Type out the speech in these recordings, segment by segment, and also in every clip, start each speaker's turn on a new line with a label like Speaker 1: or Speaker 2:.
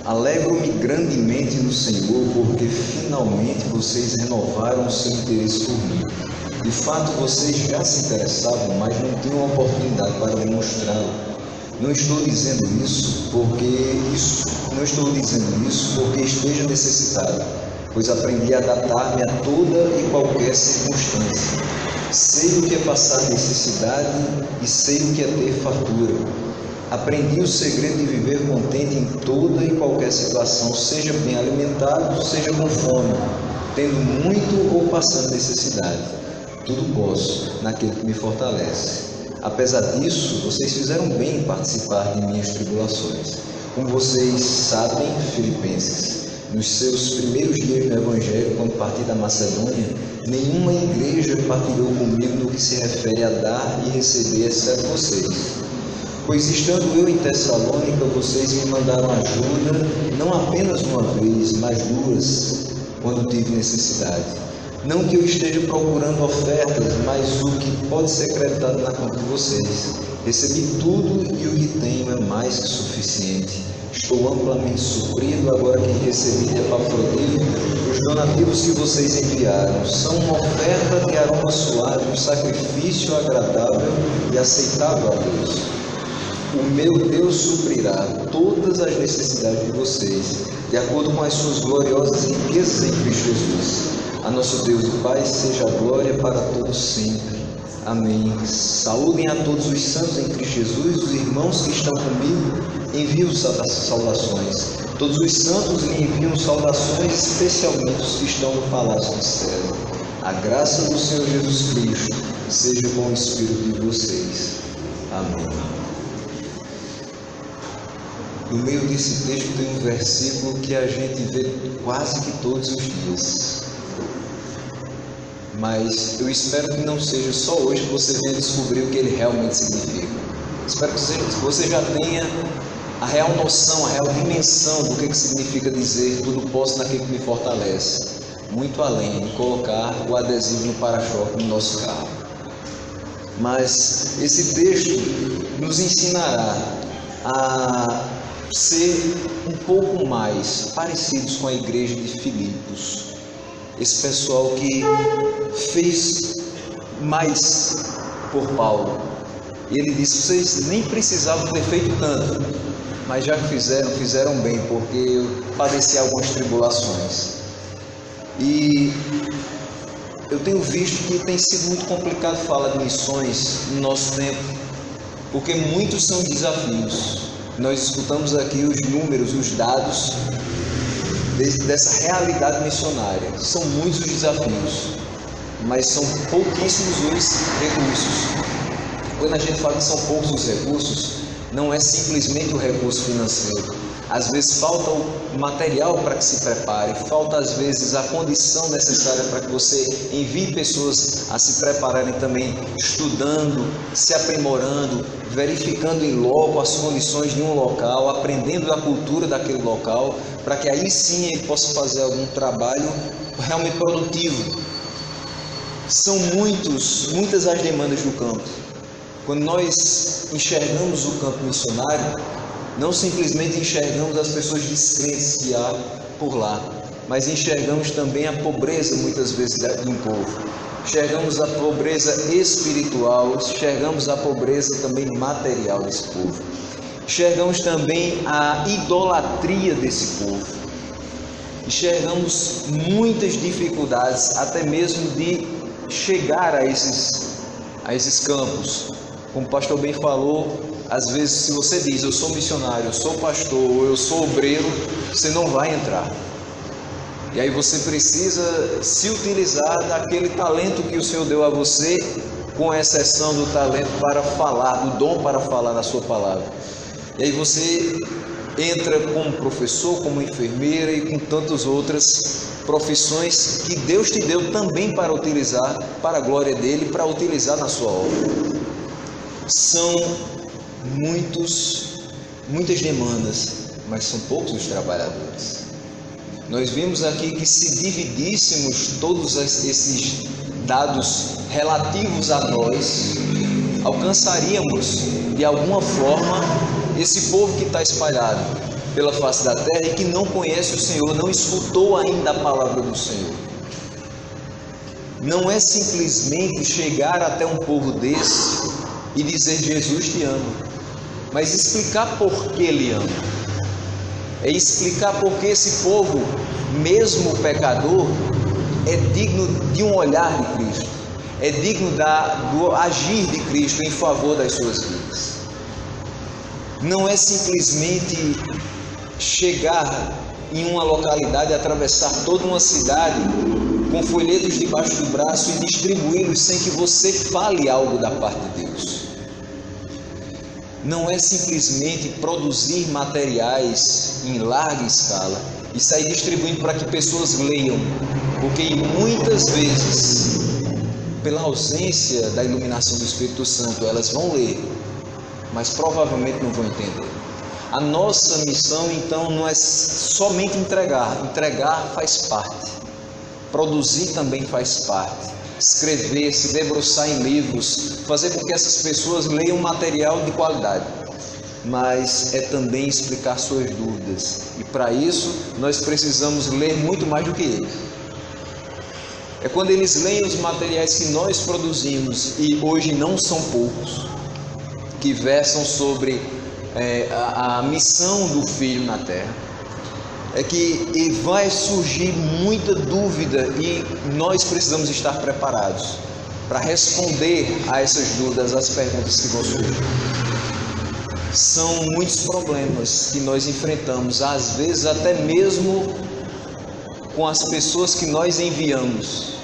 Speaker 1: Alegro-me grandemente no Senhor, porque finalmente vocês renovaram o seu interesse por mim. De fato, vocês já se interessavam, mas não tinham oportunidade para demonstrá-lo. Não estou dizendo isso porque esteja necessitado, pois aprendi a adaptar-me a toda e qualquer circunstância. Sei o que é passar necessidade e sei o que é ter fartura. Aprendi o segredo de viver contente em toda e qualquer situação, seja bem alimentado, seja com fome, tendo muito ou passando necessidade. Tudo posso naquele que me fortalece. Apesar disso, vocês fizeram bem em participar de minhas tribulações. Como vocês sabem, filipenses, nos seus primeiros dias no Evangelho, quando parti da Macedônia, nenhuma igreja partilhou comigo no que se refere a dar e receber, exceto vocês. Pois estando eu em Tessalônica, vocês me mandaram ajuda, não apenas uma vez, mas duas, quando tive necessidade. Não que eu esteja procurando ofertas, mas o que pode ser acreditado na conta de vocês. Recebi tudo e o que tenho é mais que suficiente. Estou amplamente suprido agora que recebi de Epafrodito os donativos que vocês enviaram. São uma oferta de aroma suave, um sacrifício agradável e aceitável a Deus. O meu Deus suprirá todas as necessidades de vocês, de acordo com as suas gloriosas riquezas em Cristo Jesus. A nosso Deus e Pai seja a glória para todos sempre. Amém. Saúdem a todos os santos em Cristo Jesus, os irmãos que estão comigo, envio saudações. Todos os santos lhe enviam saudações, especialmente os que estão no palácio do céu. A graça do Senhor Jesus Cristo seja com o espírito de vocês. Amém. No meio desse texto tem um versículo que a gente vê quase que todos os dias. Mas eu espero que não seja só hoje que você venha descobrir o que ele realmente significa. Espero que você já tenha a real noção, a real dimensão do que significa dizer tudo posso naquele que me fortalece. Muito além de colocar o adesivo no para-choque no nosso carro. Mas esse texto nos ensinará a ser um pouco mais parecidos com a igreja de Filipos. Esse pessoal que fez mais por Paulo. E ele disse, vocês nem precisavam ter feito tanto, mas já que fizeram bem, porque eu padeci algumas tribulações. E eu tenho visto que tem sido muito complicado falar de missões no nosso tempo, porque muitos são desafios. Nós escutamos aqui os números, os dados dessa realidade missionária. São muitos os desafios, mas são pouquíssimos os recursos. Quando a gente fala que são poucos os recursos, não é simplesmente o recurso financeiro. Às vezes falta o material para que se prepare, falta às vezes a condição necessária para que você envie pessoas a se prepararem também, estudando, se aprimorando, verificando em loco as condições de um local, aprendendo da cultura daquele local, para que aí sim ele possa fazer algum trabalho realmente produtivo. São muitas as demandas do campo. Quando nós enxergamos o campo missionário, não simplesmente enxergamos as pessoas descrentes que há por lá, mas enxergamos também a pobreza muitas vezes de um povo. Enxergamos a pobreza espiritual, enxergamos a pobreza também material desse povo. Enxergamos também a idolatria desse povo. Enxergamos muitas dificuldades, até mesmo de chegar a esses campos. Como o pastor bem falou, às vezes se você diz, eu sou missionário, eu sou pastor, eu sou obreiro, você não vai entrar. E aí você precisa se utilizar daquele talento que o Senhor deu a você, com exceção do talento para falar, do dom para falar na sua palavra. E aí você entra como professor, como enfermeira e com tantas outras profissões que Deus te deu também para utilizar, para a glória dele, para utilizar na sua obra. São muitas demandas, mas são poucos os trabalhadores. Nós vimos aqui que se dividíssemos todos esses dados relativos a nós, alcançaríamos de alguma forma esse povo que está espalhado. pela face da terra e que não conhece o Senhor, não escutou ainda a palavra do Senhor. Não é simplesmente chegar até um povo desse e dizer Jesus te ama, mas explicar por que Ele ama. É explicar por que esse povo, mesmo pecador, é digno de um olhar de Cristo, é digno do agir de Cristo em favor das suas vidas. Não é simplesmente chegar em uma localidade, atravessar toda uma cidade com folhetos debaixo do braço e distribuí-los sem que você fale algo da parte de Deus. Não é simplesmente produzir materiais em larga escala e sair distribuindo para que pessoas leiam, porque muitas vezes, pela ausência da iluminação do Espírito Santo, elas vão ler, mas provavelmente não vão entender. A nossa missão, então, não é somente entregar faz parte, produzir também faz parte, escrever, se debruçar em livros, fazer com que essas pessoas leiam material de qualidade, mas é também explicar suas dúvidas, e para isso nós precisamos ler muito mais do que eles. É quando eles leem os materiais que nós produzimos, e hoje não são poucos, que versam sobre a missão do Filho na Terra, é que vai surgir muita dúvida e nós precisamos estar preparados para responder a essas dúvidas, às perguntas que vão surgir. São muitos problemas que nós enfrentamos, às vezes até mesmo com as pessoas que nós enviamos.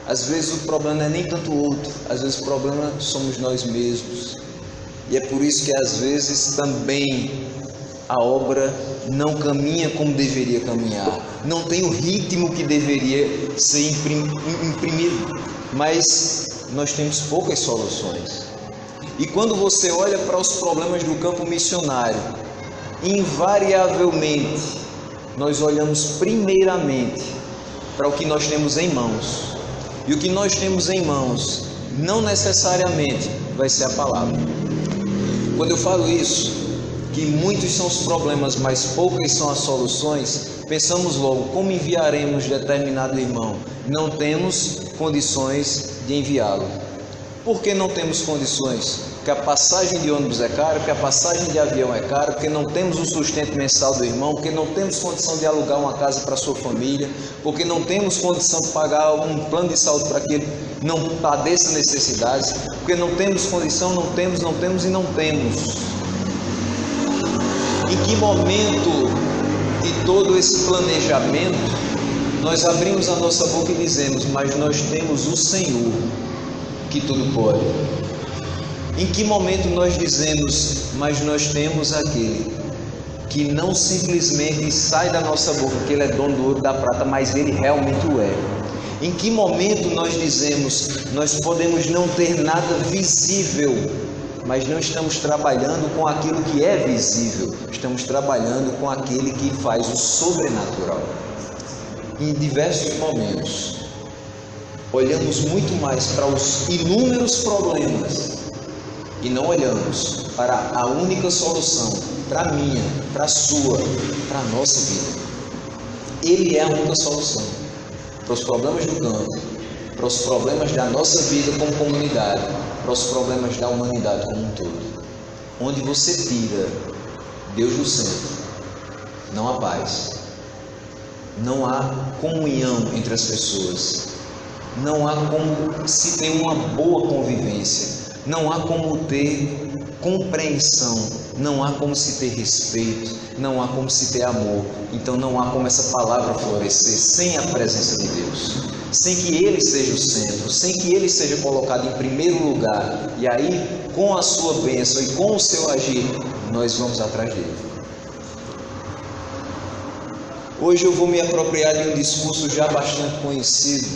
Speaker 1: Às vezes o problema não é nem tanto o outro, às vezes o problema somos nós mesmos. E é por isso que às vezes também a obra não caminha como deveria caminhar, não tem o ritmo que deveria ser imprimido, mas nós temos poucas soluções. E quando você olha para os problemas do campo missionário, invariavelmente nós olhamos primeiramente para o que nós temos em mãos. E o que nós temos em mãos não necessariamente vai ser a palavra. Quando eu falo isso, que muitos são os problemas, mas poucas são as soluções, pensamos logo, como enviaremos determinado irmão? Não temos condições de enviá-lo. Por que não temos condições? Porque a passagem de ônibus é cara, porque a passagem de avião é cara, porque não temos o sustento mensal do irmão, porque não temos condição de alugar uma casa para a sua família, porque não temos condição de pagar um plano de saúde para que ele não padeça necessidades, porque não temos condição, não temos e não temos. Em que momento de todo esse planejamento nós abrimos a nossa boca e dizemos, mas nós temos o Senhor que tudo pode? Em que momento nós dizemos, mas nós temos aquele que não simplesmente sai da nossa boca que ele é dono do ouro e da prata, mas ele realmente o é? Em que momento nós dizemos, nós podemos não ter nada visível, mas não estamos trabalhando com aquilo que é visível, estamos trabalhando com aquele que faz o sobrenatural? Em diversos momentos, olhamos muito mais para os inúmeros problemas e não olhamos para a única solução, para a minha, para a sua, para a nossa vida. Ele é a única solução para os problemas do campo, para os problemas da nossa vida como comunidade, para os problemas da humanidade como um todo. Onde você tira Deus do centro, não há paz, não há comunhão entre as pessoas, não há como se ter uma boa convivência, não há como ter compreensão, não há como se ter respeito, não há como se ter amor. Então não há como essa palavra florescer sem a presença de Deus, sem que Ele seja o centro, sem que Ele seja colocado em primeiro lugar. E aí, com a sua bênção e com o seu agir, nós vamos atrás dele. Hoje eu vou me apropriar de um discurso já bastante conhecido,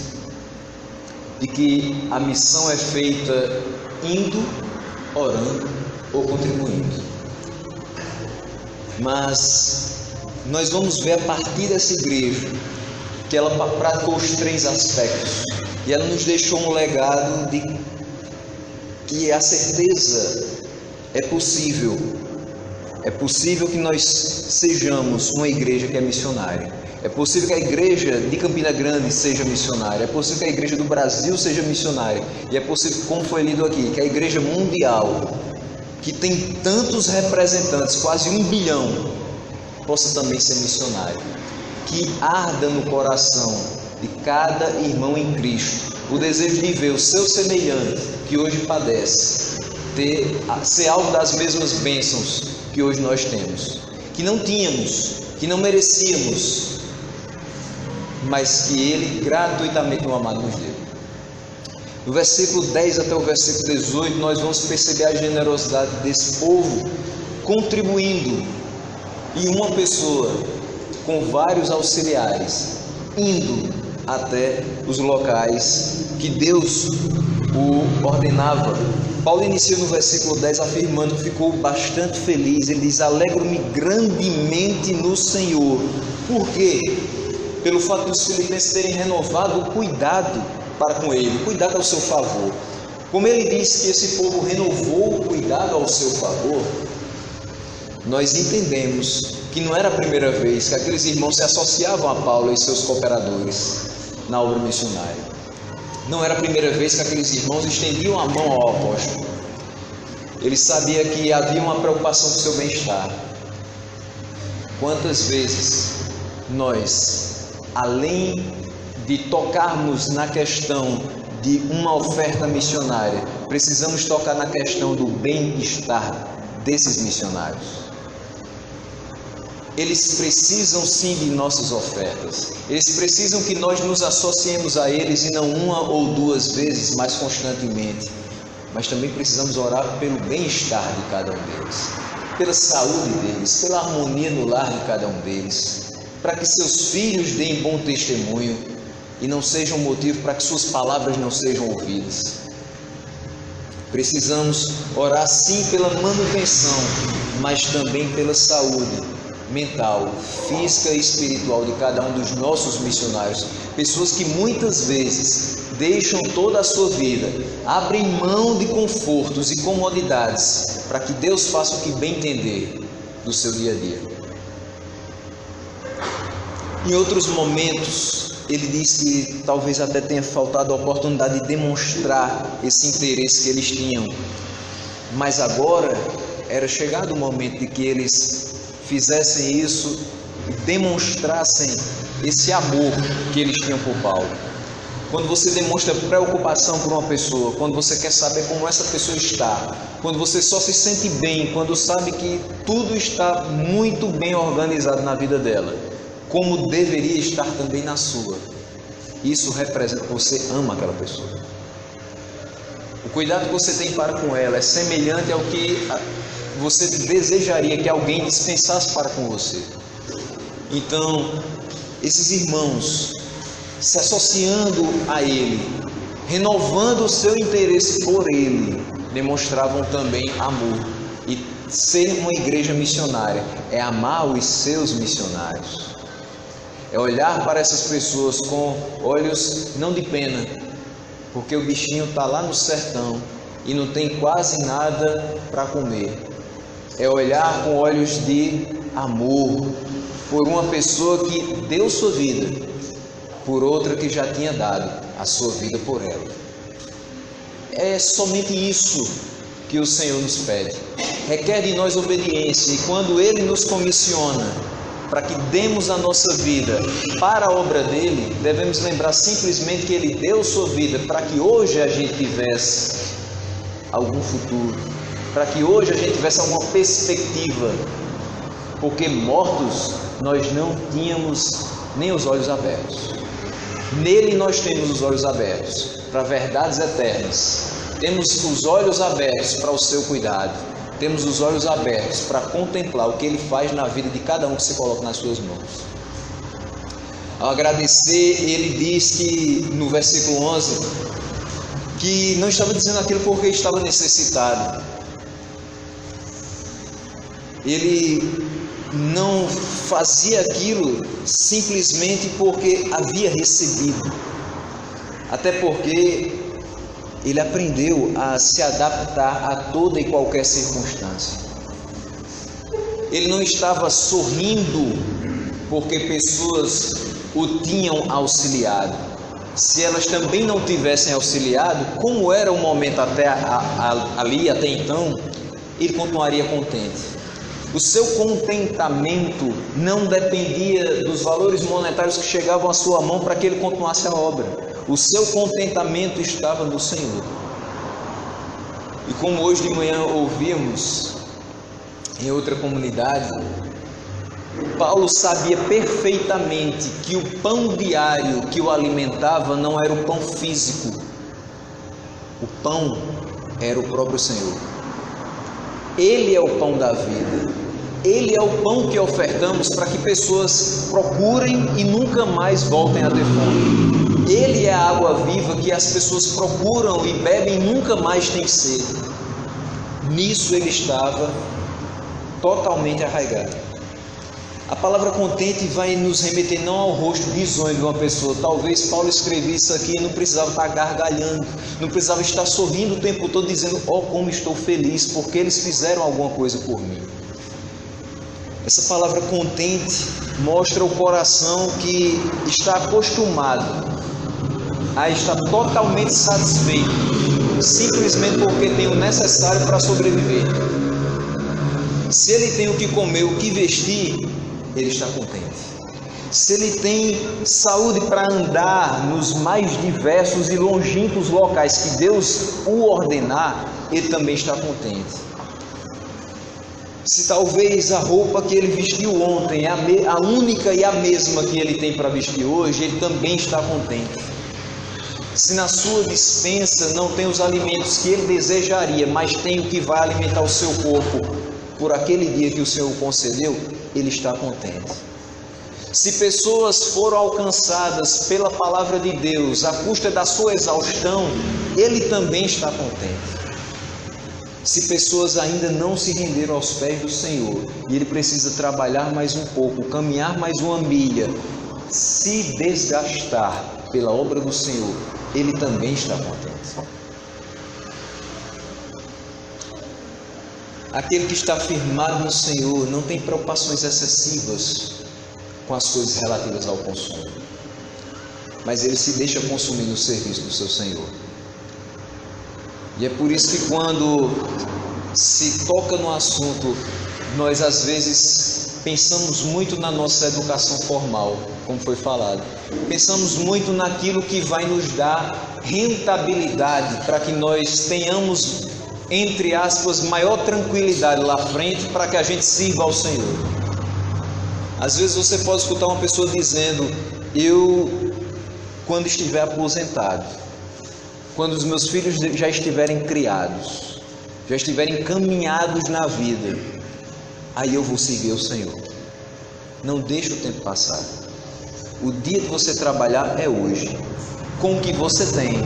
Speaker 1: de que a missão é feita indo, orando ou contribuindo. Mas nós vamos ver a partir dessa igreja que ela praticou os 3 aspectos e ela nos deixou um legado de que a certeza é possível É possível que nós sejamos uma igreja que é missionária. É possível que a igreja de Campina Grande seja missionária. É possível que a igreja do Brasil seja missionária. E é possível, como foi lido aqui, que a igreja mundial, que tem tantos representantes, quase 1 bilhão, possa também ser missionária. Que arda no coração de cada irmão em Cristo o desejo de ver o seu semelhante, que hoje padece, ser alvo das mesmas bênçãos que hoje nós temos, que não tínhamos, que não merecíamos, mas que Ele gratuitamente, no amado, nos deu. Do versículo 10 até o versículo 18, nós vamos perceber a generosidade desse povo, contribuindo, e uma pessoa com vários auxiliares, indo até os locais que Deus o ordenava. Paulo inicia no versículo 10 afirmando que ficou bastante feliz. Ele diz: alegro-me grandemente no Senhor. Por quê? Pelo fato dos filipenses terem renovado o cuidado para com ele, o cuidado ao seu favor. Como ele disse que esse povo renovou o cuidado ao seu favor, nós entendemos que não era a primeira vez que aqueles irmãos se associavam a Paulo e seus cooperadores na obra missionária. Não era a primeira vez que aqueles irmãos estendiam a mão ao apóstolo. Ele sabia que havia uma preocupação com o seu bem-estar. Quantas vezes nós, além de tocarmos na questão de uma oferta missionária, precisamos tocar na questão do bem-estar desses missionários? Eles precisam sim de nossas ofertas. Eles precisam que nós nos associemos a eles, e não uma ou duas vezes, mas constantemente. Mas também precisamos orar pelo bem-estar de cada um deles, pela saúde deles, pela harmonia no lar de cada um deles, para que seus filhos deem bom testemunho e não sejam motivo para que suas palavras não sejam ouvidas. Precisamos orar sim pela manutenção, mas também pela saúde mental, física e espiritual de cada um dos nossos missionários. Pessoas que muitas vezes deixam toda a sua vida, abrem mão de confortos e comodidades para que Deus faça o que bem entender do seu dia a dia. Em outros momentos, ele diz que talvez até tenha faltado a oportunidade de demonstrar esse interesse que eles tinham, mas agora era chegado o momento de que eles fizessem isso e demonstrassem esse amor que eles tinham por Paulo. Quando você demonstra preocupação por uma pessoa, quando você quer saber como essa pessoa está, quando você só se sente bem, quando sabe que tudo está muito bem organizado na vida dela, como deveria estar também na sua, isso representa que você ama aquela pessoa. O cuidado que você tem para com ela é semelhante ao que você desejaria que alguém dispensasse para com você. Então, esses irmãos, se associando a ele, renovando o seu interesse por ele, demonstravam também amor. E ser uma igreja missionária é amar os seus missionários, é olhar para essas pessoas com olhos não de pena, porque o bichinho está lá no sertão e não tem quase nada para comer. É olhar com olhos de amor por uma pessoa que deu sua vida por outra que já tinha dado a sua vida por ela. É somente isso que o Senhor nos pede. Requer de nós obediência, e quando Ele nos comissiona para que demos a nossa vida para a obra dEle, devemos lembrar simplesmente que Ele deu sua vida para que hoje a gente tivesse algum futuro, para que hoje a gente tivesse alguma perspectiva, porque mortos nós não tínhamos nem os olhos abertos. Nele nós temos os olhos abertos para verdades eternas, temos os olhos abertos para o seu cuidado, temos os olhos abertos para contemplar o que Ele faz na vida de cada um que se coloca nas suas mãos. Ao agradecer, ele diz que no versículo 11, que não estava dizendo aquilo porque estava necessitado. Ele não fazia aquilo simplesmente porque havia recebido, até porque ele aprendeu a se adaptar a toda e qualquer circunstância. ele não estava sorrindo porque pessoas o tinham auxiliado. Se elas também não tivessem auxiliado, como era o momento até então, ele continuaria contente. O seu contentamento não dependia dos valores monetários que chegavam à sua mão para que ele continuasse a obra. O seu contentamento estava no Senhor. E como hoje de manhã ouvimos em outra comunidade, Paulo sabia perfeitamente que o pão diário que o alimentava não era o pão físico. O pão era o próprio Senhor. Ele é o pão da vida. Ele é o pão que ofertamos para que pessoas procurem e nunca mais voltem a ter fome. Ele é a água viva que as pessoas procuram e bebem e nunca mais têm sede. Nisso ele estava totalmente arraigado. A palavra contente vai nos remeter não ao rosto risonho de uma pessoa. Talvez Paulo escrevesse isso aqui e não precisava estar gargalhando, não precisava estar sorrindo o tempo todo dizendo: "Oh, como estou feliz, porque eles fizeram alguma coisa por mim". Essa palavra contente mostra o coração que está acostumado a estar totalmente satisfeito, simplesmente porque tem o necessário para sobreviver. Se ele tem o que comer, o que vestir, ele está contente. Se ele tem saúde para andar nos mais diversos e longínquos locais que Deus o ordenar, ele também está contente. Se talvez a roupa que ele vestiu ontem é a única e a mesma que ele tem para vestir hoje, ele também está contente. Se na sua despensa não tem os alimentos que ele desejaria, mas tem o que vai alimentar o seu corpo por aquele dia que o Senhor concedeu, ele está contente. Se pessoas foram alcançadas pela palavra de Deus à custa da sua exaustão, ele também está contente. Se pessoas ainda não se renderam aos pés do Senhor e ele precisa trabalhar mais um pouco, caminhar mais uma milha, se desgastar pela obra do Senhor, ele também está contente. Aquele que está firmado no Senhor não tem preocupações excessivas com as coisas relativas ao consumo, mas ele se deixa consumir no serviço do seu Senhor. E é por isso que quando se toca no assunto, nós às vezes pensamos muito na nossa educação formal, como foi falado. Pensamos muito naquilo que vai nos dar rentabilidade para que nós tenhamos, entre aspas, maior tranquilidade lá frente para que a gente sirva ao Senhor. Às vezes você pode escutar uma pessoa dizendo: eu, quando estiver aposentado, quando os meus filhos já estiverem criados, já estiverem encaminhados na vida, aí eu vou seguir o Senhor. Não deixe o tempo passar. O dia de você trabalhar é hoje, com o que você tem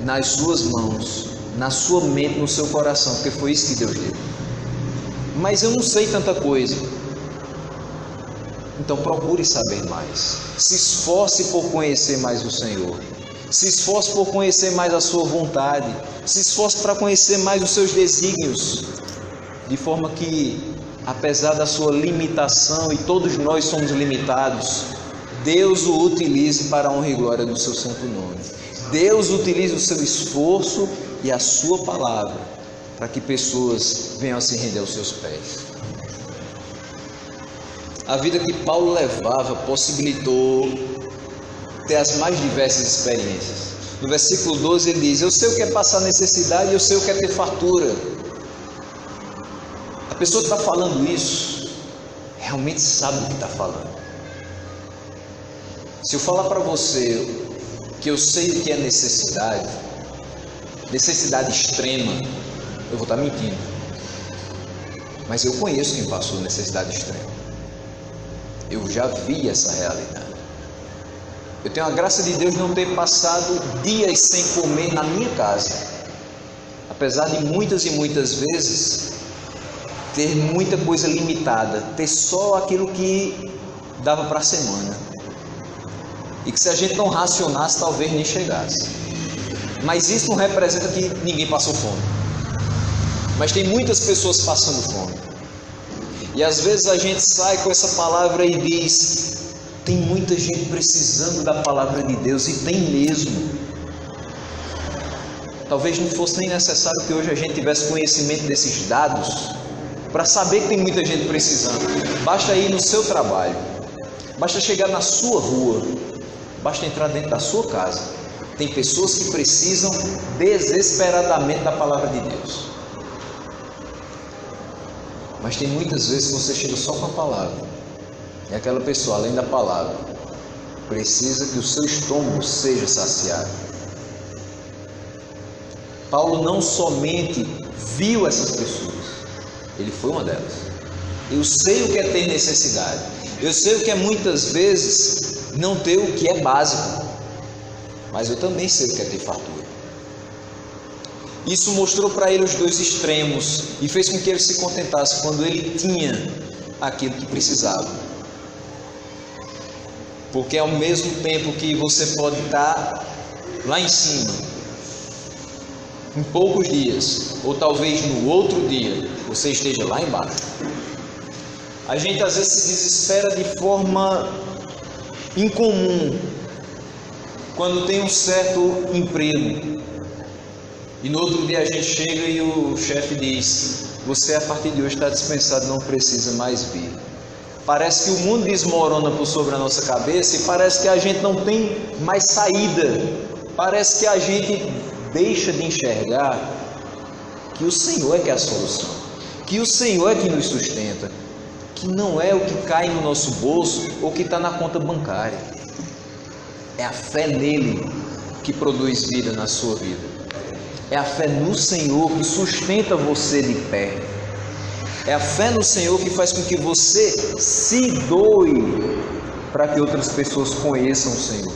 Speaker 1: nas suas mãos, na sua mente, no seu coração, porque foi isso que Deus deu. Mas eu não sei tanta coisa. Então procure saber mais. Se esforce por conhecer mais o Senhor. Se esforce por conhecer mais a sua vontade. Se esforce para conhecer mais os seus desígnios. De forma que, apesar da sua limitação, e todos nós somos limitados, Deus o utilize para a honra e glória do seu santo nome. Deus utilize o seu esforço e a sua palavra para que pessoas venham a se render aos seus pés. A vida que Paulo levava possibilitou ter as mais diversas experiências. No versículo 12 ele diz: eu sei o que é passar necessidade e eu sei o que é ter fartura. A pessoa que está falando isso realmente sabe o que está falando. Se eu falar para você que eu sei o que é necessidade extrema, eu vou estar mentindo. Mas eu conheço quem passou necessidade extrema. Eu já vi essa realidade. Eu tenho a graça de Deus não ter passado dias sem comer na minha casa. Apesar de muitas e muitas vezes ter muita coisa limitada, ter só aquilo que dava para a semana. E que se a gente não racionasse, talvez nem chegasse. Mas isso não representa que ninguém passou fome. Mas tem muitas pessoas passando fome. E às vezes a gente sai com essa palavra e diz: tem muita gente precisando da palavra de Deus, e tem mesmo. Talvez não fosse nem necessário que hoje a gente tivesse conhecimento desses dados para saber que tem muita gente precisando. Basta ir no seu trabalho, basta chegar na sua rua, basta entrar dentro da sua casa. Tem pessoas que precisam desesperadamente da palavra de Deus. Mas tem muitas vezes que você chega só com a palavra, e aquela pessoa, além da palavra, precisa que o seu estômago seja saciado. Paulo não somente viu essas pessoas, ele foi uma delas. Eu sei o que é ter necessidade, eu sei o que é muitas vezes não ter o que é básico, mas eu também sei o que é ter fartura. Isso mostrou para ele os dois extremos e fez com que ele se contentasse quando ele tinha aquilo que precisava. Porque ao mesmo tempo que você pode estar lá em cima, em poucos dias, ou talvez no outro dia, você esteja lá embaixo. A gente às vezes se desespera de forma incomum quando tem um certo emprego. E no outro dia a gente chega e o chefe diz: você a partir de hoje está dispensado, não precisa mais vir. Parece que o mundo desmorona por sobre a nossa cabeça e parece que a gente não tem mais saída. Parece que a gente deixa de enxergar que o Senhor é que é a solução, que o Senhor é que nos sustenta, que não é o que cai no nosso bolso ou que está na conta bancária. É a fé nele que produz vida na sua vida. É a fé no Senhor que sustenta você de pé. É a fé no Senhor que faz com que você se doe para que outras pessoas conheçam o Senhor.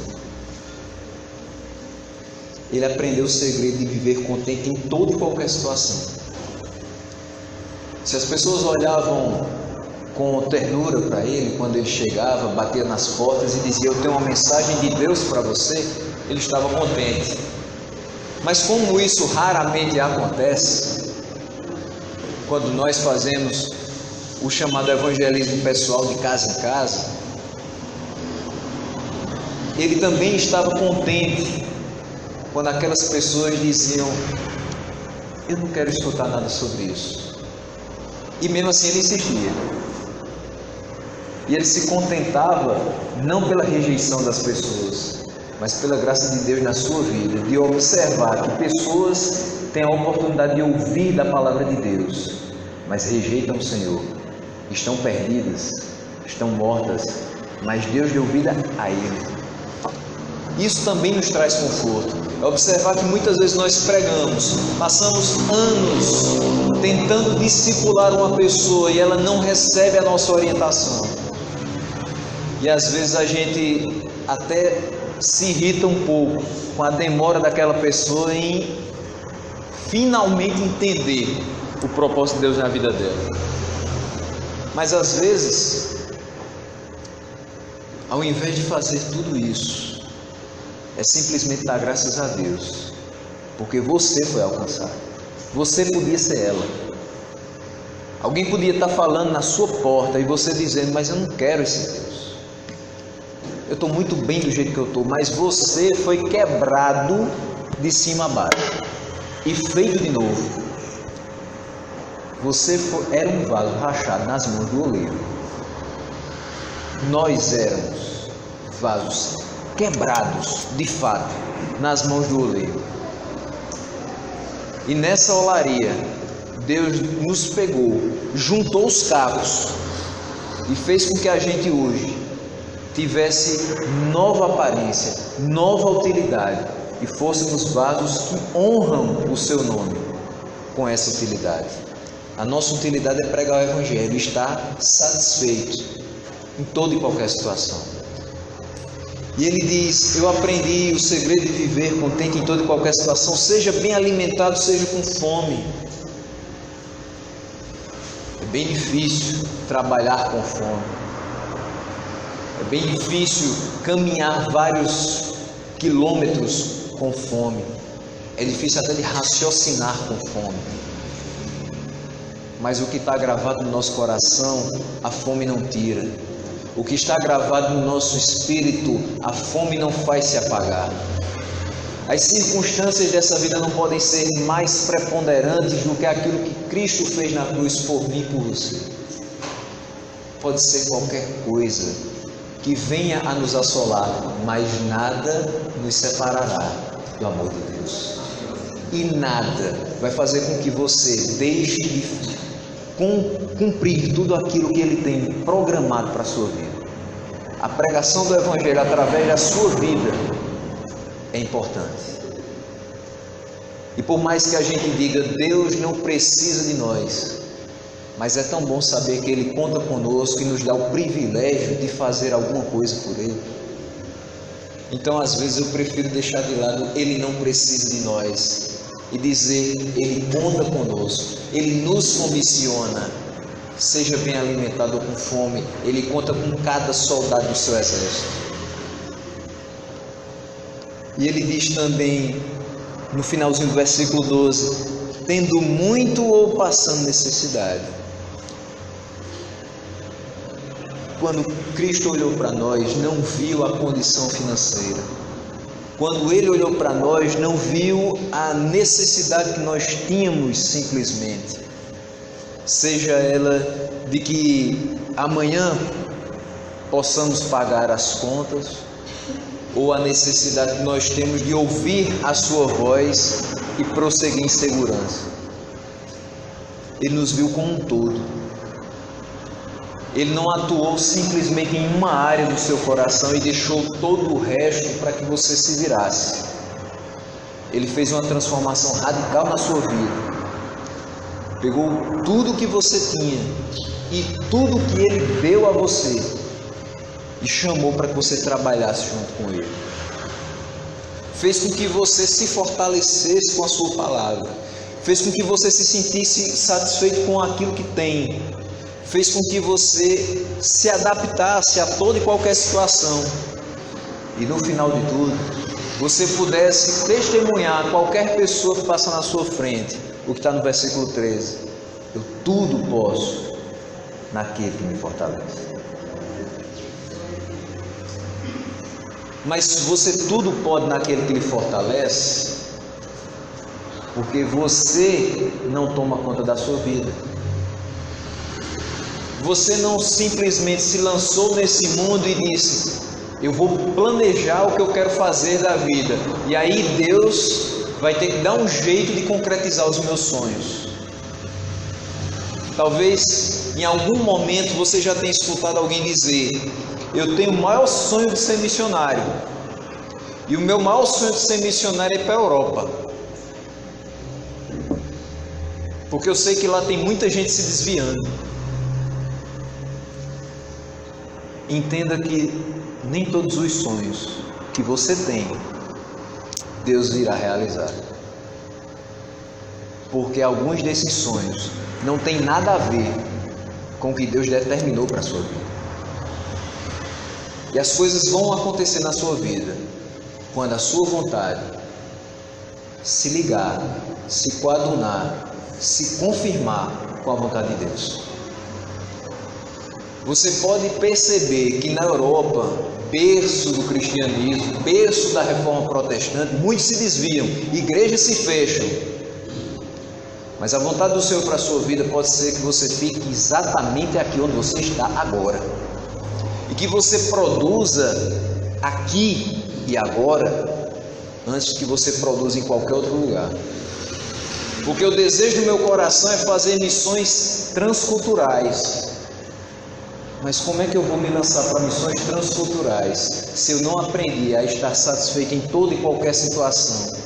Speaker 1: Ele aprendeu o segredo de viver contente em toda e qualquer situação. Se as pessoas olhavam com ternura para ele, quando ele chegava, batia nas portas e dizia: eu tenho uma mensagem de Deus para você, ele estava contente. Mas como isso raramente acontece, quando nós fazemos o chamado evangelismo pessoal de casa em casa, ele também estava contente quando aquelas pessoas diziam: eu não quero escutar nada sobre isso. E mesmo assim ele insistia. E ele se contentava não pela rejeição das pessoas, mas pela graça de Deus na sua vida, de observar que pessoas têm a oportunidade de ouvir da palavra de Deus, mas rejeitam o Senhor, estão perdidas, estão mortas, mas Deus deu vida a ele. Isso também nos traz conforto. É observar que muitas vezes nós pregamos, passamos anos tentando discipular uma pessoa e ela não recebe a nossa orientação. E às vezes a gente até se irrita um pouco com a demora daquela pessoa em finalmente entender o propósito de Deus na vida dela. Mas às vezes, ao invés de fazer tudo isso, é simplesmente dar graças a Deus, porque você foi alcançado. Você podia ser ela. Alguém podia estar falando na sua porta e você dizendo: mas eu não quero esse Deus. Eu estou muito bem do jeito que eu estou. Mas você foi quebrado de cima a baixo e feito de novo. Você era um vaso rachado nas mãos do oleiro. Nós éramos vasos quebrados, de fato, nas mãos do oleiro. E nessa olaria, Deus nos pegou, juntou os cacos e fez com que a gente hoje tivesse nova aparência, nova utilidade e fôssemos vasos que honram o seu nome com essa utilidade. A nossa utilidade é pregar o Evangelho, estar satisfeito em toda e qualquer situação. E ele diz: eu aprendi o segredo de viver contente em toda e qualquer situação, seja bem alimentado, seja com fome. É bem difícil trabalhar com fome. É bem difícil caminhar vários quilômetros com fome. É difícil até de raciocinar com fome. mas o que está gravado no nosso coração, a fome não tira. O que está gravado no nosso espírito, a fome não faz se apagar. As circunstâncias dessa vida não podem ser mais preponderantes do que aquilo que Cristo fez na cruz por mim e por você. Pode ser qualquer coisa que venha a nos assolar, mas nada nos separará do amor de Deus. E nada vai fazer com que você deixe de cumprir tudo aquilo que Ele tem programado para a sua vida. A pregação do Evangelho através da sua vida é importante. E por mais que a gente diga, Deus não precisa de nós, mas é tão bom saber que Ele conta conosco e nos dá o privilégio de fazer alguma coisa por Ele. Então, às vezes, eu prefiro deixar de lado, Ele não precisa de nós, e dizer, Ele conta conosco, Ele nos comissiona, seja bem alimentado ou com fome, Ele conta com cada soldado do seu exército. E Ele diz também, no finalzinho do versículo 12, tendo muito ou passando necessidade. Quando Cristo olhou para nós, não viu a condição financeira. Quando Ele olhou para nós, não viu a necessidade que nós tínhamos simplesmente. Seja ela de que amanhã possamos pagar as contas, ou a necessidade que nós temos de ouvir a sua voz e prosseguir em segurança. Ele nos viu como um todo. Ele não atuou simplesmente em uma área do seu coração e deixou todo o resto para que você se virasse. Ele fez uma transformação radical na sua vida. Pegou tudo que você tinha e tudo que Ele deu a você e chamou para que você trabalhasse junto com Ele. Fez com que você se fortalecesse com a sua palavra. Fez com que você se sentisse satisfeito com aquilo que tem. Fez com que você se adaptasse a toda e qualquer situação. E no final de tudo, você pudesse testemunhar a qualquer pessoa que passa na sua frente. O que está no versículo 13. Eu tudo posso naquele que me fortalece. Mas você tudo pode naquele que lhe fortalece, porque você não toma conta da sua vida. Você não simplesmente se lançou nesse mundo e disse, eu vou planejar o que eu quero fazer da vida. E aí Deus vai ter que dar um jeito de concretizar os meus sonhos. Talvez em algum momento você já tenha escutado alguém dizer, eu tenho o maior sonho de ser missionário. E o meu maior sonho de ser missionário é para a Europa. Porque eu sei que lá tem muita gente se desviando. Entenda que nem todos os sonhos que você tem, Deus irá realizar. Porque alguns desses sonhos não têm nada a ver com o que Deus determinou para a sua vida. E as coisas vão acontecer na sua vida quando a sua vontade se ligar, se coadunar, se confirmar com a vontade de Deus. Você pode perceber que na Europa, berço do cristianismo, berço da reforma protestante, muitos se desviam, igrejas se fecham. Mas a vontade do Senhor para a sua vida pode ser que você fique exatamente aqui onde você está agora. E que você produza aqui e agora, antes que você produza em qualquer outro lugar. Porque o desejo do meu coração é fazer missões transculturais. Mas como é que eu vou me lançar para missões transculturais se eu não aprendi a estar satisfeito em toda e qualquer situação?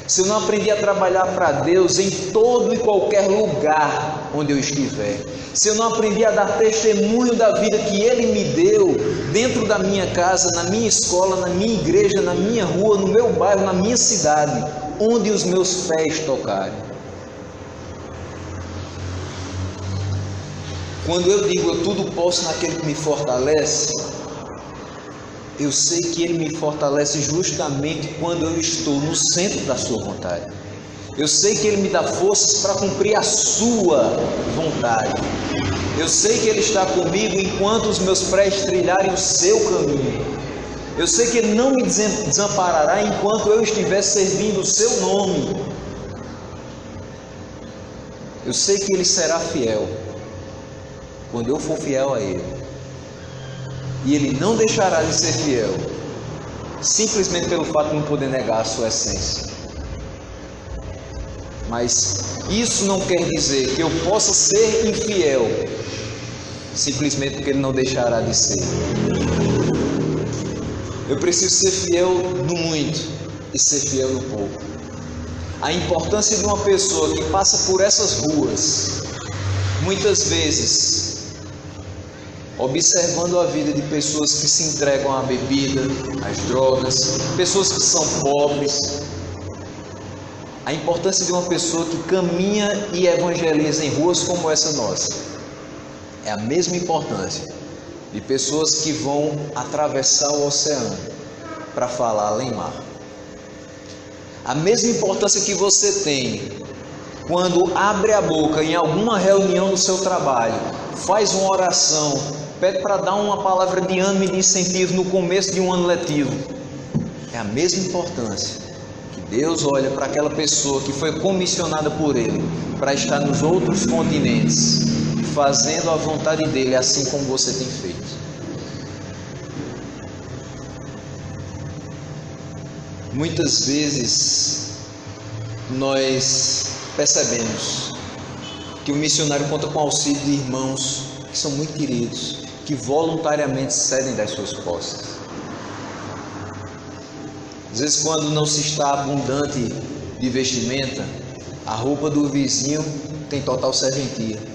Speaker 1: Se eu não aprendi a trabalhar para Deus em todo e qualquer lugar onde eu estiver? Se eu não aprendi a dar testemunho da vida que Ele me deu dentro da minha casa, na minha escola, na minha igreja, na minha rua, no meu bairro, na minha cidade, onde os meus pés tocarem? Quando eu digo eu tudo posso naquele que me fortalece, eu sei que Ele me fortalece justamente quando eu estou no centro da sua vontade. Eu sei que Ele me dá forças para cumprir a sua vontade. Eu sei que Ele está comigo enquanto os meus pés trilharem o seu caminho. Eu sei que Ele não me desamparará enquanto eu estiver servindo o seu nome. Eu sei que Ele será fiel quando eu for fiel a Ele. E Ele não deixará de ser fiel simplesmente pelo fato de não poder negar a sua essência. Mas isso não quer dizer que eu possa ser infiel simplesmente porque Ele não deixará de ser. Eu preciso ser fiel no muito e ser fiel no pouco. A importância de uma pessoa que passa por essas ruas, muitas vezes, observando a vida de pessoas que se entregam à bebida, às drogas, pessoas que são pobres. A importância de uma pessoa que caminha e evangeliza em ruas como essa nossa é a mesma importância de pessoas que vão atravessar o oceano para falar além mar. A mesma importância que você tem quando abre a boca em alguma reunião do seu trabalho, faz uma oração, pede para dar uma palavra de ânimo e de incentivo no começo de um ano letivo. É a mesma importância que Deus olha para aquela pessoa que foi comissionada por Ele para estar nos outros continentes, fazendo a vontade dEle, assim como você tem feito. Muitas vezes nós percebemos que o missionário conta com o auxílio de irmãos que são muito queridos, que voluntariamente cedem das suas posses. Às vezes, quando não se está abundante de vestimenta, a roupa do vizinho tem total serventia.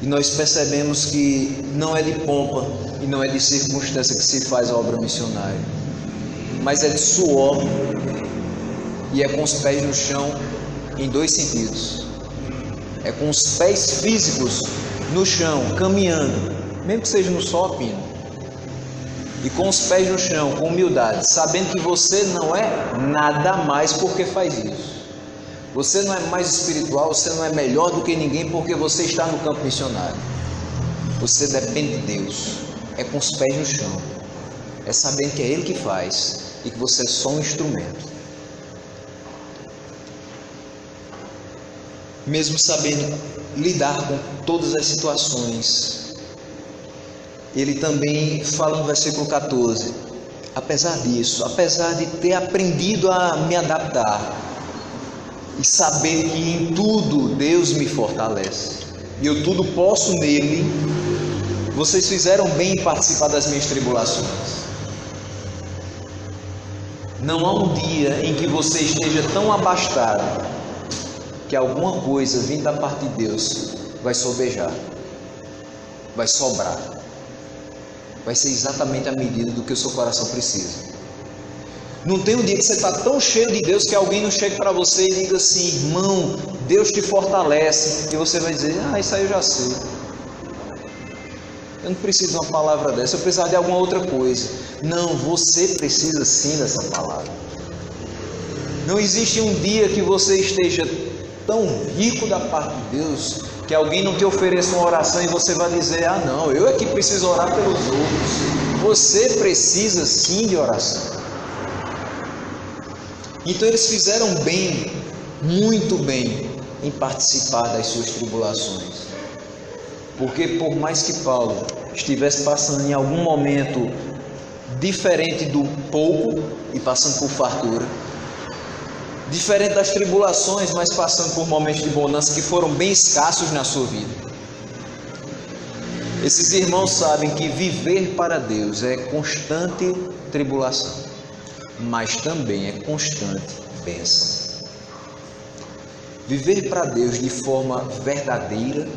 Speaker 1: E nós percebemos que não é de pompa e não é de circunstância que se faz a obra missionária, mas é de suor e é com os pés no chão em dois sentidos. É com os pés físicos no chão, caminhando, mesmo que seja no sol a pino, e com os pés no chão, com humildade, sabendo que você não é nada mais porque faz isso. Você não é mais espiritual, você não é melhor do que ninguém porque você está no campo missionário. Você depende de Deus. É com os pés no chão. É sabendo que é Ele que faz e que você é só um instrumento. Mesmo sabendo lidar com todas as situações, Ele também fala no versículo 14: apesar disso, apesar de ter aprendido a me adaptar, e saber que em tudo Deus me fortalece, e eu tudo posso nele, vocês fizeram bem em participar das minhas tribulações. Não há um dia em que você esteja tão abastado que alguma coisa vinda da parte de Deus vai sobejar, vai sobrar, vai ser exatamente a medida do que o seu coração precisa. Não tem um dia que você está tão cheio de Deus que alguém não chegue para você e diga assim: irmão, Deus te fortalece, e você vai dizer: isso aí eu já sei, eu não preciso de uma palavra dessa, eu precisava de alguma outra coisa. Não, você precisa sim dessa palavra. Não existe um dia que você esteja tão rico da parte de Deus que alguém não te ofereça uma oração e você vai dizer: não, eu é que preciso orar pelos outros. Você precisa sim de oração. Então eles fizeram bem, muito bem, em participar das suas tribulações. Porque por mais que Paulo estivesse passando em algum momento diferente do pouco e passando por fartura, diferente das tribulações, mas passando por momentos de bonança que foram bem escassos na sua vida, esses irmãos sabem que viver para Deus é constante tribulação, mas também é constante bênção. Viver para Deus de forma verdadeira,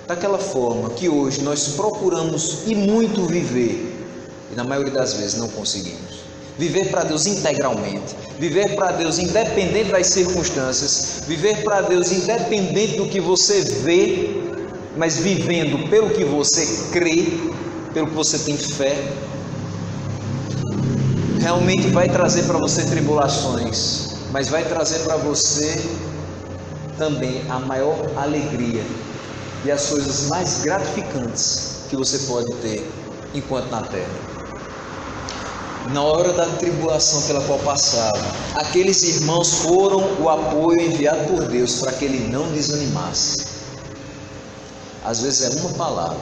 Speaker 1: daquela forma que hoje nós procuramos e muito viver, e na maioria das vezes não conseguimos. Viver para Deus integralmente, viver para Deus independente das circunstâncias, viver para Deus independente do que você vê, mas vivendo pelo que você crê, pelo que você tem fé. realmente vai trazer para você tribulações, mas vai trazer para você também a maior alegria e as coisas mais gratificantes que você pode ter enquanto na terra. Na hora da tribulação pela qual passava, aqueles irmãos foram o apoio enviado por Deus para que ele não desanimasse. Às vezes é uma palavra,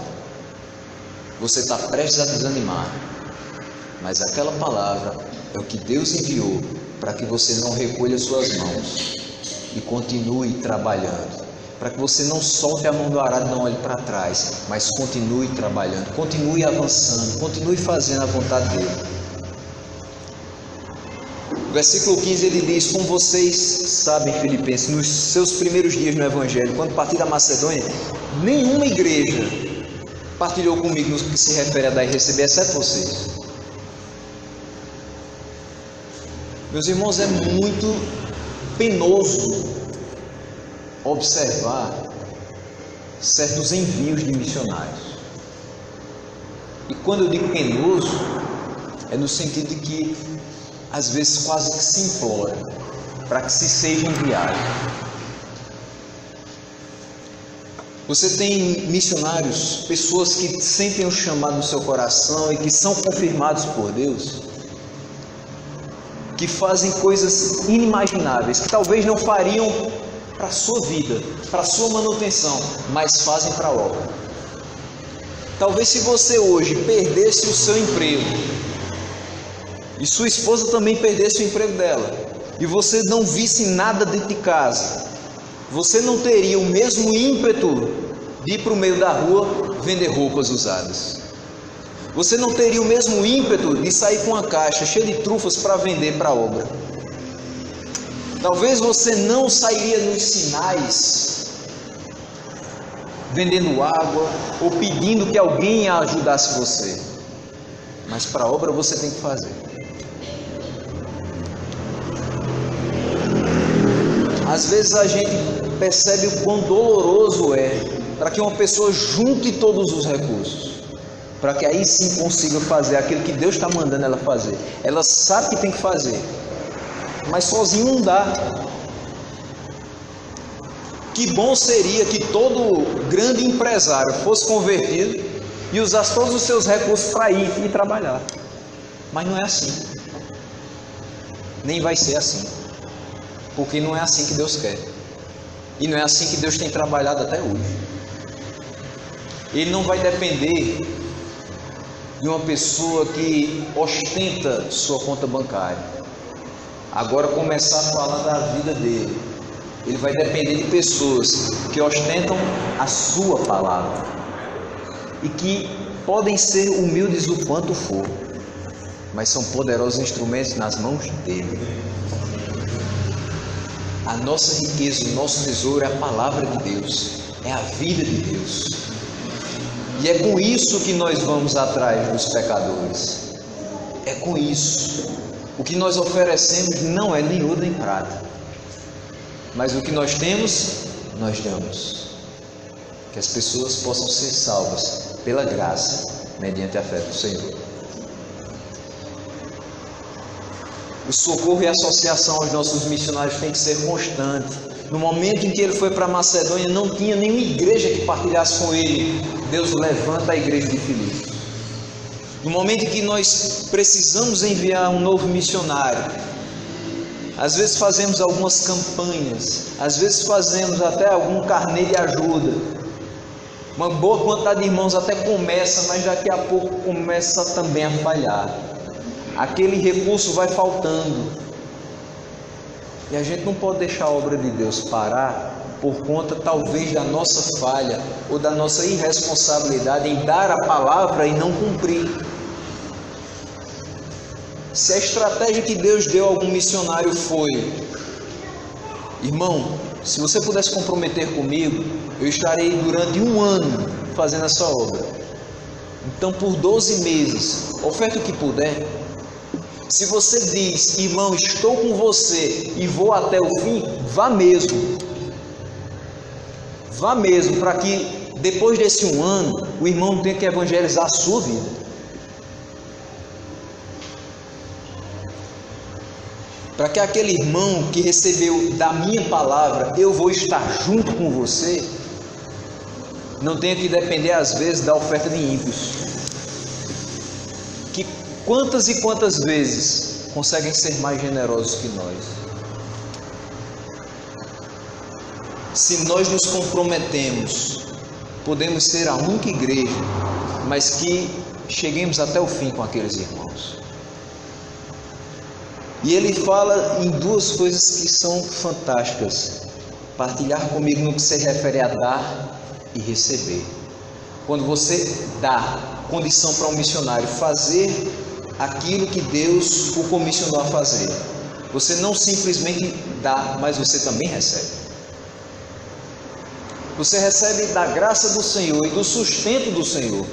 Speaker 1: você está prestes a desanimar, mas aquela palavra é o que Deus enviou para que você não recolha suas mãos e continue trabalhando, para que você não solte a mão do arado e não olhe para trás, mas continue trabalhando, continue avançando, continue fazendo a vontade dele. O versículo 15 ele diz: como vocês sabem, Filipenses, nos seus primeiros dias no Evangelho, quando parti da Macedônia, nenhuma igreja partilhou comigo no que se refere a dar e receber, exceto vocês. Meus irmãos, é muito penoso observar certos envios de missionários. E quando eu digo penoso, é no sentido de que às vezes quase que se implora para que se seja enviado. Você tem missionários, pessoas que sentem o chamado no seu coração e que são confirmados por Deus, que fazem coisas inimagináveis, que talvez não fariam para a sua vida, para a sua manutenção, mas fazem para a obra. Talvez se você hoje perdesse o seu emprego, e sua esposa também perdesse o emprego dela, e você não visse nada dentro de casa, você não teria o mesmo ímpeto de ir para o meio da rua vender roupas usadas. Você não teria o mesmo ímpeto de sair com uma caixa cheia de trufas para vender para a obra. Talvez você não sairia nos sinais vendendo água ou pedindo que alguém ajudasse você, mas para a obra você tem que fazer. Às vezes a gente percebe o quão doloroso é para que uma pessoa junte todos os recursos, para que aí sim consiga fazer aquilo que Deus está mandando ela fazer. Ela sabe que tem que fazer, mas sozinho não dá. Que bom seria que todo grande empresário fosse convertido e usasse todos os seus recursos para ir e trabalhar, mas não é assim, nem vai ser assim. Porque não é assim que Deus quer. E não é assim que Deus tem trabalhado até hoje. Ele não vai depender de uma pessoa que ostenta sua conta bancária. Agora começar a falar da vida dele. Ele vai depender de pessoas que ostentam a sua palavra. E que podem ser humildes o quanto for, mas são poderosos instrumentos nas mãos dele. A nossa riqueza, o nosso tesouro é a palavra de Deus, é a vida de Deus. E é com isso que nós vamos atrás dos pecadores. É com isso. O que nós oferecemos não é nem ouro nem prata, mas o que nós temos, nós damos. Que as pessoas possam ser salvas pela graça, mediante a fé do Senhor. O socorro e a associação aos nossos missionários tem que ser constante. No momento em que ele foi para a Macedônia, não tinha nenhuma igreja que partilhasse com ele. Deus levanta a igreja de Filipe. No momento em que nós precisamos enviar um novo missionário, às vezes fazemos algumas campanhas, às vezes fazemos até algum carnê de ajuda. Uma boa quantidade de irmãos até começa, mas daqui a pouco começa também a falhar. Aquele recurso vai faltando. E a gente não pode deixar a obra de Deus parar por conta talvez da nossa falha ou da nossa irresponsabilidade em dar a palavra e não cumprir. Se a estratégia que Deus deu a algum missionário foi: irmão, se você pudesse comprometer comigo, eu estarei durante 1 ano fazendo essa obra. Então por 12 meses, oferte o que puder. Se você diz: irmão, estou com você e vou até o fim, vá mesmo. Vá mesmo, para que depois desse 1 ano, o irmão tenha que evangelizar a sua vida. para que aquele irmão que recebeu da minha palavra, eu vou estar junto com você, não tenha que depender às vezes da oferta de ímpios, que quantas e quantas vezes conseguem ser mais generosos que nós. Se nós nos comprometemos, podemos ser a única igreja, mas que cheguemos até o fim com aqueles irmãos. E ele fala em duas coisas que são fantásticas. Partilhar comigo no que se refere a dar e receber. Quando você dá condição para um missionário fazer aquilo que Deus o comissionou a fazer, você não simplesmente dá, mas você também recebe. Você recebe da graça do Senhor e do sustento do Senhor,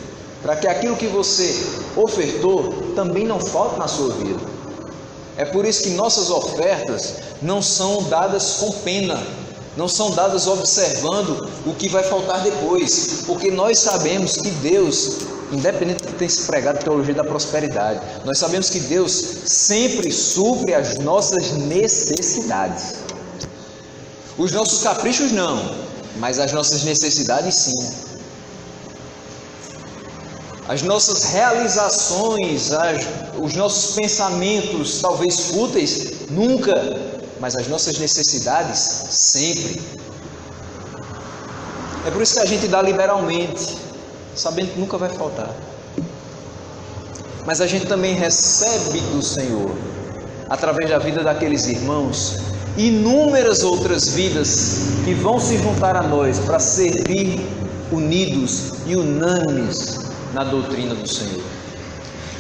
Speaker 1: para que aquilo que você ofertou também não falte na sua vida. É por isso que nossas ofertas não são dadas com pena, não são dadas observando o que vai faltar depois, porque nós sabemos que Deus, independente de ter se pregado a teologia da prosperidade, nós sabemos que Deus sempre supre as nossas necessidades. Os nossos caprichos não, mas as nossas necessidades sim. As nossas realizações, os nossos pensamentos, talvez fúteis, nunca, mas as nossas necessidades, sempre. É por isso que a gente dá liberalmente, sabendo que nunca vai faltar. Mas a gente também recebe do Senhor, através da vida daqueles irmãos, inúmeras outras vidas que vão se juntar a nós para servir unidos e unânimes na doutrina do Senhor.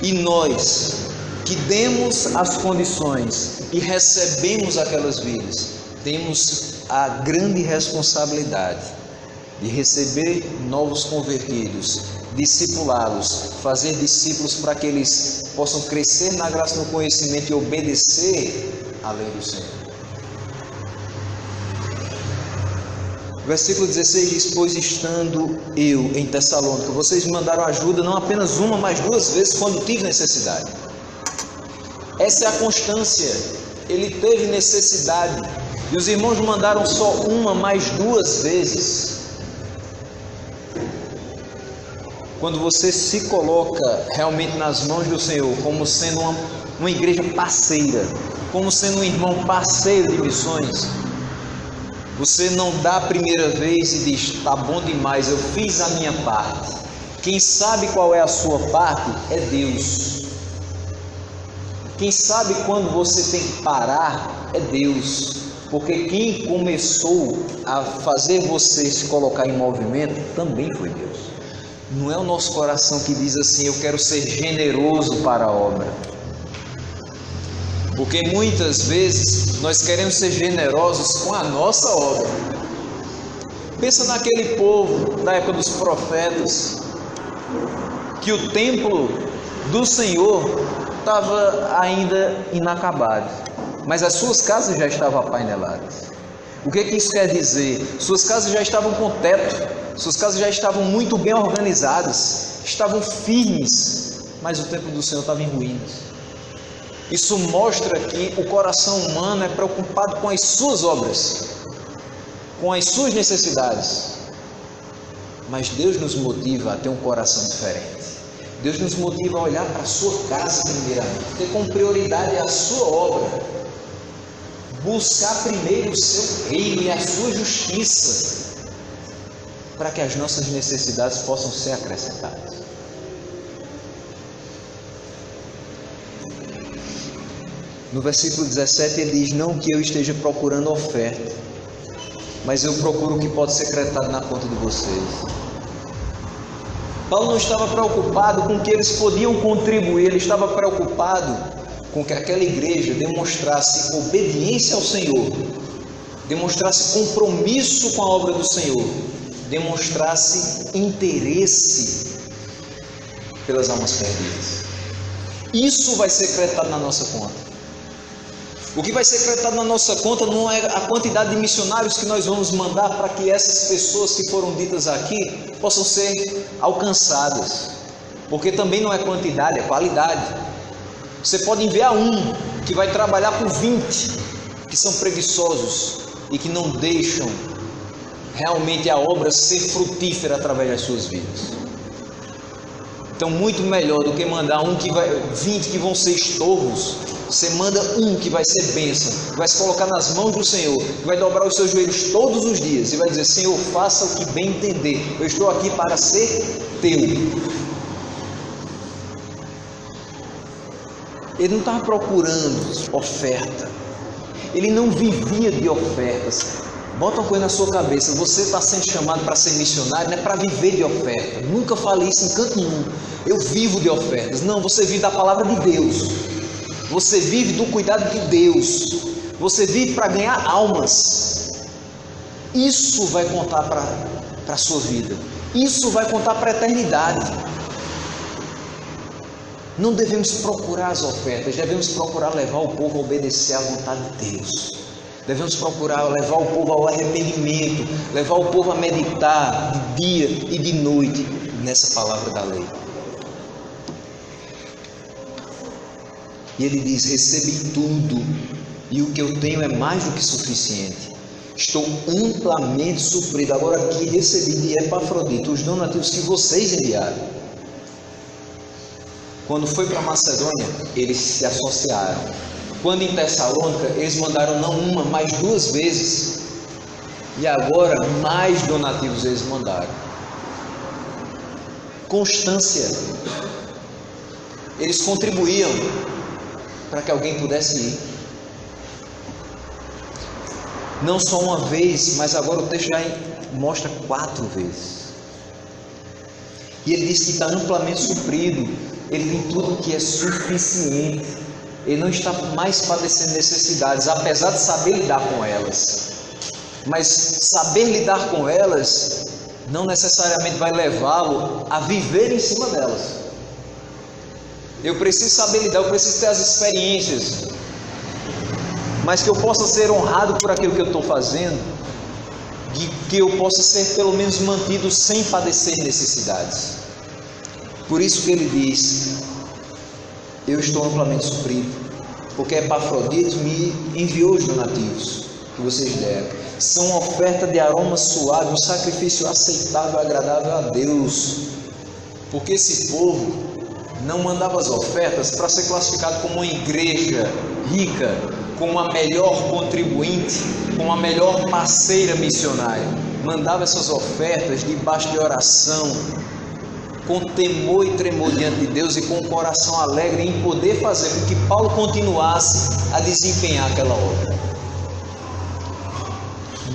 Speaker 1: E nós que demos as condições e recebemos aquelas vidas, temos a grande responsabilidade de receber novos convertidos, discipulá-los, fazer discípulos para que eles possam crescer na graça, no conhecimento e obedecer à lei do Senhor. Versículo 16 diz: pois estando eu em Tessalônica, vocês me mandaram ajuda não apenas uma, mas duas vezes quando tive necessidade. Essa é a constância. Ele teve necessidade e os irmãos mandaram só uma, mas duas vezes. Quando você se coloca realmente nas mãos do Senhor, como sendo uma igreja parceira, como sendo um irmão parceiro de missões, você não dá a primeira vez e diz: está bom demais, eu fiz a minha parte. Quem sabe qual é a sua parte é Deus. Quem sabe quando você tem que parar é Deus. Porque quem começou a fazer você se colocar em movimento também foi Deus. Não é o nosso coração que diz assim: eu quero ser generoso para a obra. Porque muitas vezes nós queremos ser generosos com a nossa obra. Pensa naquele povo da época dos profetas, que o templo do Senhor estava ainda inacabado, mas as suas casas já estavam apaineladas. O que isso quer dizer? Suas casas já estavam com teto, suas casas já estavam muito bem organizadas, estavam firmes, mas o templo do Senhor estava em ruínas. Isso mostra que o coração humano é preocupado com as suas obras, com as suas necessidades. Mas Deus nos motiva a ter um coração diferente. Deus nos motiva a olhar para a sua casa primeiramente, ter como prioridade a sua obra, buscar primeiro o seu reino e a sua justiça, para que as nossas necessidades possam ser acrescentadas. No versículo 17 ele diz: não que eu esteja procurando oferta, mas eu procuro o que pode ser acrescentado na conta de vocês. Paulo não estava preocupado com o que eles podiam contribuir, ele estava preocupado com que aquela igreja demonstrasse obediência ao Senhor, demonstrasse compromisso com a obra do Senhor, demonstrasse interesse pelas almas perdidas. Isso vai ser acrescentado na nossa conta. O que vai ser acrescentado na nossa conta não é a quantidade de missionários que nós vamos mandar para que essas pessoas que foram ditas aqui possam ser alcançadas, porque também não é quantidade, é qualidade. Você pode enviar um, que vai trabalhar por 20 que são preguiçosos e que não deixam realmente a obra ser frutífera através das suas vidas. Então, muito melhor do que mandar 20 que vão ser estorvos, você manda um que vai ser bênção, que vai se colocar nas mãos do Senhor, que vai dobrar os seus joelhos todos os dias e vai dizer: Senhor, faça o que bem entender, eu estou aqui para ser teu. Ele não estava procurando oferta, ele não vivia de ofertas. Bota uma coisa na sua cabeça: você está sendo chamado para ser missionário, não é para viver de oferta. Nunca falei isso em canto nenhum. Eu vivo de ofertas. Não, você vive da palavra de Deus. Você vive do cuidado de Deus. Você vive para ganhar almas. Isso vai contar para a sua vida. Isso vai contar para a eternidade. Não devemos procurar as ofertas, devemos procurar levar o povo a obedecer à vontade de Deus. Devemos procurar levar o povo ao arrependimento, levar o povo a meditar de dia e de noite nessa palavra da lei. E ele diz: recebi tudo, e o que eu tenho é mais do que suficiente. Estou amplamente suprido. Agora aqui recebi de Epafrodito os donativos que vocês enviaram. Quando foi para Macedônia, eles se associaram. Quando em Tessalônica, eles mandaram não uma, mas 2 vezes. E agora, mais donativos eles mandaram. Constância. Eles contribuíam para que alguém pudesse ir. Não só uma vez, mas agora o texto já mostra 4 vezes. E ele diz que está amplamente suprido. Ele tem tudo que é suficiente. Ele não está mais padecendo necessidades, apesar de saber lidar com elas. Mas saber lidar com elas não necessariamente vai levá-lo a viver em cima delas. Eu preciso saber lidar, eu preciso ter as experiências, mas que eu possa ser honrado por aquilo que eu estou fazendo, que eu possa ser pelo menos mantido sem padecer necessidades. Por isso que ele diz: eu estou amplamente suprido, porque Epafrodito me enviou os donativos que vocês deram. São uma oferta de aroma suave, um sacrifício aceitável e agradável a Deus. Porque esse povo não mandava as ofertas para ser classificado como uma igreja rica, como a melhor contribuinte, como a melhor parceira missionária. Mandava essas ofertas debaixo de oração, com temor e tremor diante de Deus e com o coração alegre em poder fazer com que Paulo continuasse a desempenhar aquela obra.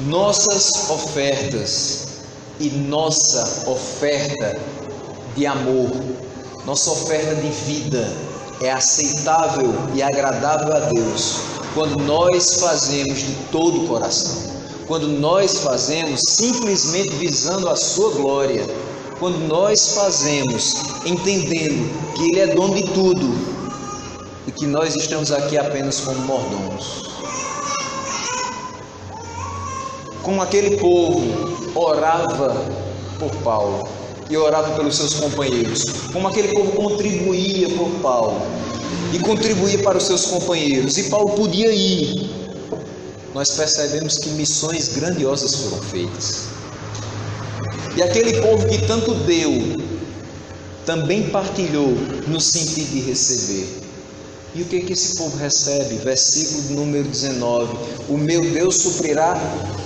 Speaker 1: Nossas ofertas e nossa oferta de amor, nossa oferta de vida é aceitável e agradável a Deus quando nós fazemos de todo o coração, quando nós fazemos simplesmente visando a sua glória, quando nós fazemos entendendo que Ele é dono de tudo e que nós estamos aqui apenas como mordomos. Como aquele povo orava por Paulo e orava pelos seus companheiros, como aquele povo contribuía por Paulo e contribuía para os seus companheiros, e Paulo podia ir, nós percebemos que missões grandiosas foram feitas. E aquele povo que tanto deu, também partilhou no sentido de receber. E o que esse povo recebe? Versículo número 19: o meu Deus suprirá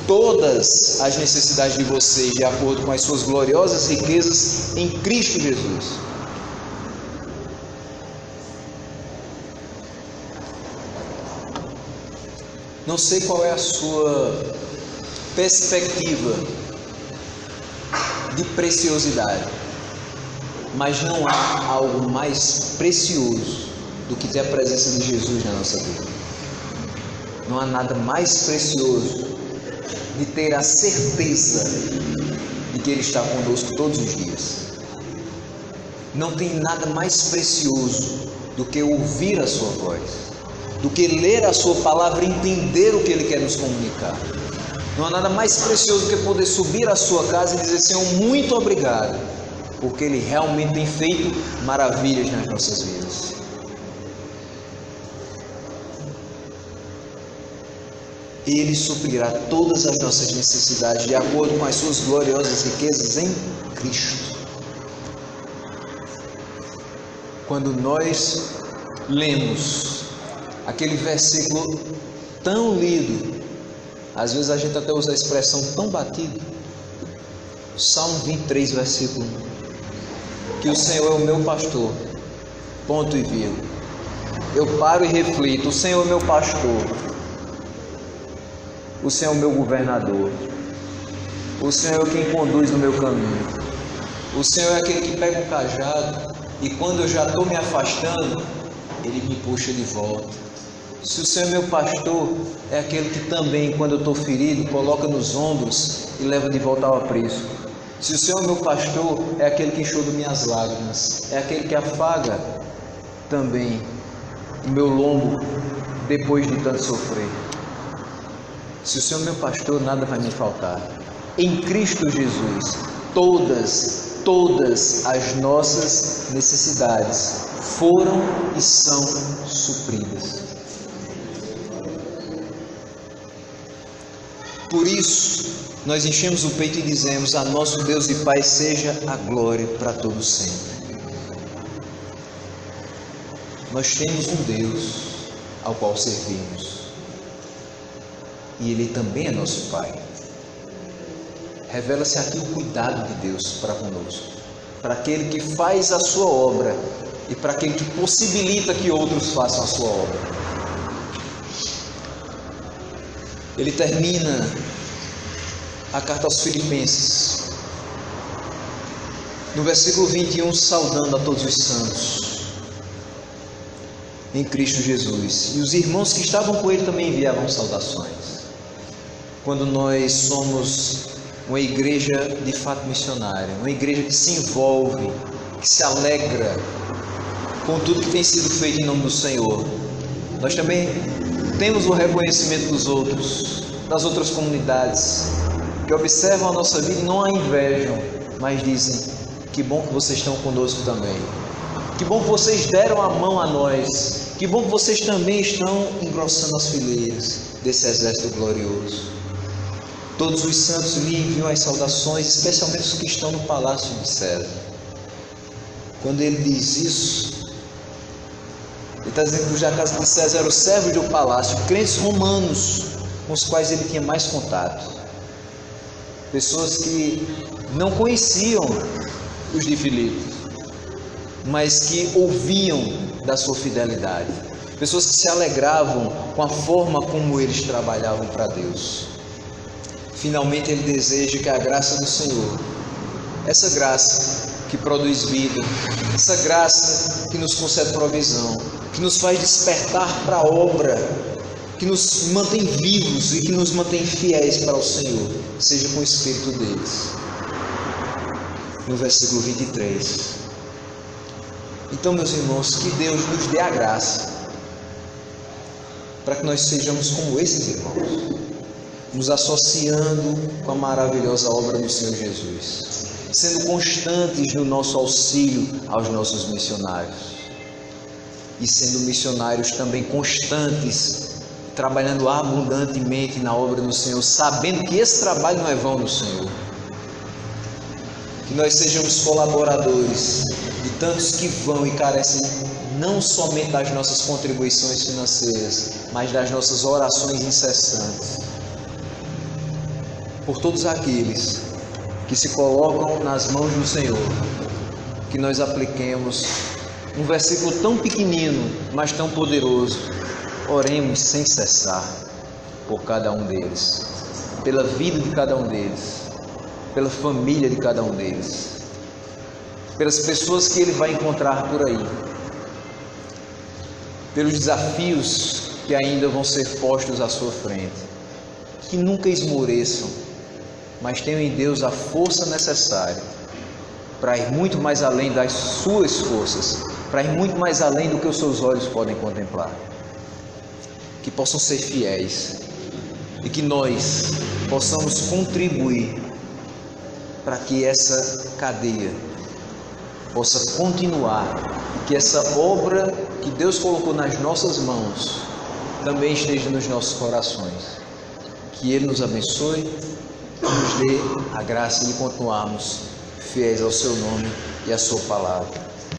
Speaker 1: todas as necessidades de vocês, de acordo com as suas gloriosas riquezas em Cristo Jesus. Não sei qual é a sua perspectiva de preciosidade, mas não há algo mais precioso do que ter a presença de Jesus na nossa vida. Não há nada mais precioso de ter a certeza de que Ele está conosco todos os dias. Não tem nada mais precioso do que ouvir a sua voz, do que ler a sua palavra e entender o que Ele quer nos comunicar. Não há nada mais precioso do que poder subir à sua casa e dizer: Senhor, muito obrigado, porque Ele realmente tem feito maravilhas nas nossas vidas. Ele suprirá todas as nossas necessidades de acordo com as suas gloriosas riquezas em Cristo. Quando nós lemos aquele versículo tão lido, às vezes a gente até usa a expressão tão batida, Salmo 23, versículo 1, que o Senhor é o meu pastor, ponto e vírgula. Eu paro e reflito: o Senhor é meu pastor, o Senhor é o meu governador, o Senhor é quem conduz no meu caminho, o Senhor é aquele que pega o cajado e quando eu já estou me afastando, Ele me puxa de volta. Se o Senhor é meu pastor, é aquele que também, quando eu estou ferido, coloca nos ombros e leva de volta ao aprisco. Se o Senhor é meu pastor, é aquele que enxuga minhas lágrimas, é aquele que afaga também o meu lombo depois de tanto sofrer. Se o Senhor é meu pastor, nada vai me faltar. Em Cristo Jesus, todas as nossas necessidades foram e são supridas. Por isso, nós enchemos o peito e dizemos: a nosso Deus e Pai seja a glória para todo sempre. Nós temos um Deus ao qual servimos, e Ele também é nosso Pai. Revela-se aqui o cuidado de Deus para conosco, para aquele que faz a sua obra e para aquele que possibilita que outros façam a sua obra. Ele termina a carta aos Filipenses, no versículo 21, saudando a todos os santos em Cristo Jesus. E os irmãos que estavam com ele também enviavam saudações. Quando nós somos uma igreja de fato missionária, uma igreja que se envolve, que se alegra com tudo que tem sido feito em nome do Senhor, nós também temos o reconhecimento dos outros, das outras comunidades, que observam a nossa vida e não a invejam, mas dizem: que bom que vocês estão conosco também, que bom que vocês deram a mão a nós, que bom que vocês também estão engrossando as fileiras desse exército glorioso. Todos os santos lhe enviam as saudações, especialmente os que estão no palácio de César. Quando ele diz isso, ele está dizendo que a casa de César era o servo do palácio, crentes romanos com os quais ele tinha mais contato. Pessoas que não conheciam os de Filipos, mas que ouviam da sua fidelidade. Pessoas que se alegravam com a forma como eles trabalhavam para Deus. Finalmente ele deseja que a graça do Senhor, essa graça que produz vida, essa graça que nos concede provisão, que nos faz despertar para a obra, que nos mantém vivos e que nos mantém fiéis para o Senhor, seja com o Espírito deles. No versículo 23. Então, meus irmãos, que Deus nos dê a graça para que nós sejamos como esses irmãos, nos associando com a maravilhosa obra do Senhor Jesus, sendo constantes no nosso auxílio aos nossos missionários e sendo missionários também constantes, trabalhando abundantemente na obra do Senhor, sabendo que esse trabalho não é vão no Senhor. Que nós sejamos colaboradores de tantos que vão e carecem não somente das nossas contribuições financeiras, mas das nossas orações incessantes por todos aqueles que se colocam nas mãos do Senhor. Que nós apliquemos um versículo tão pequenino, mas tão poderoso. Oremos sem cessar por cada um deles, pela vida de cada um deles, pela família de cada um deles, pelas pessoas que ele vai encontrar por aí, pelos desafios que ainda vão ser postos à sua frente. Que nunca esmoreçam, mas tenham em Deus a força necessária para ir muito mais além das suas forças, para ir muito mais além do que os seus olhos podem contemplar. Que possam ser fiéis e que nós possamos contribuir para que essa cadeia possa continuar e que essa obra que Deus colocou nas nossas mãos também esteja nos nossos corações.
Speaker 2: Que Ele nos abençoe e nos dê a graça de continuarmos fiéis ao seu nome e à sua palavra.